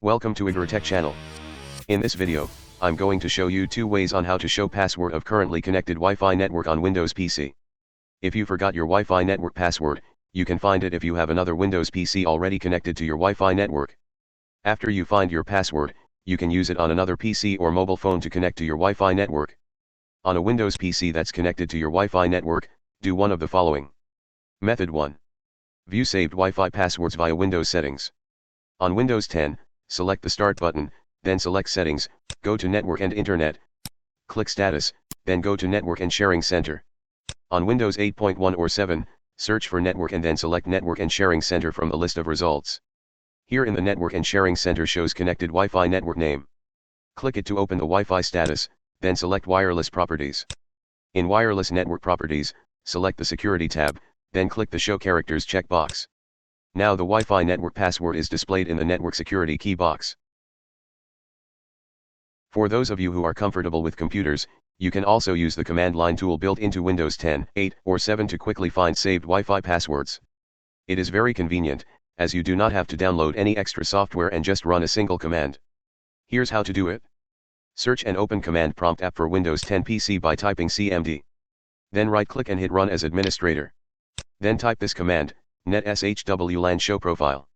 Welcome to Tech channel. In this video, I'm going to show you 2 ways on how to show password of currently connected Wi-Fi network on Windows PC. If you forgot your Wi-Fi network password, you can find it if you have another Windows PC already connected to your Wi-Fi network. After you find your password, you can use it on another PC or mobile phone to connect to your Wi-Fi network. On a Windows PC that's connected to your Wi-Fi network, do one of the following. Method 1. View saved Wi-Fi passwords via Windows settings. On Windows 10, select the Start button, then select Settings, go to Network and Internet, click Status, then go to Network and Sharing Center. On Windows 8.1 or 7, search for Network and then select Network and Sharing Center from the list of results. Here in the Network and Sharing Center shows connected Wi-Fi network name. Click it to open the Wi-Fi status, then select Wireless Properties. In Wireless Network Properties, select the Security tab, then click the Show Characters checkbox. Now the Wi-Fi network password is displayed in the network security key box. For those of you who are comfortable with computers, you can also use the command line tool built into Windows 10, 8, or 7 to quickly find saved Wi-Fi passwords. It is very convenient, as you do not have to download any extra software and just run a single command. Here's how to do it. Search and open Command Prompt app for Windows 10 PC by typing CMD. Then right-click and hit Run as administrator. Then type this command, net shwlan show profile.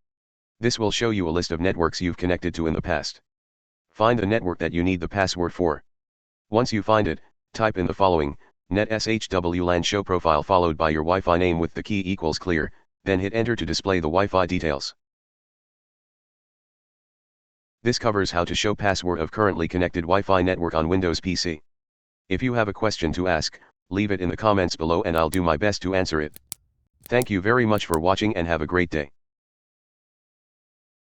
This will show you a list of networks you've connected to in the past. Find the network that you need the password for. Once you find it, type in the following, net shwlan show profile followed by your Wi-Fi name with the key equals clear, then hit enter to display the Wi-Fi details. This covers how to show password of currently connected Wi-Fi network on Windows PC. If you have a question to ask, leave it in the comments below and I'll do my best to answer it. Thank you very much for watching and have a great day.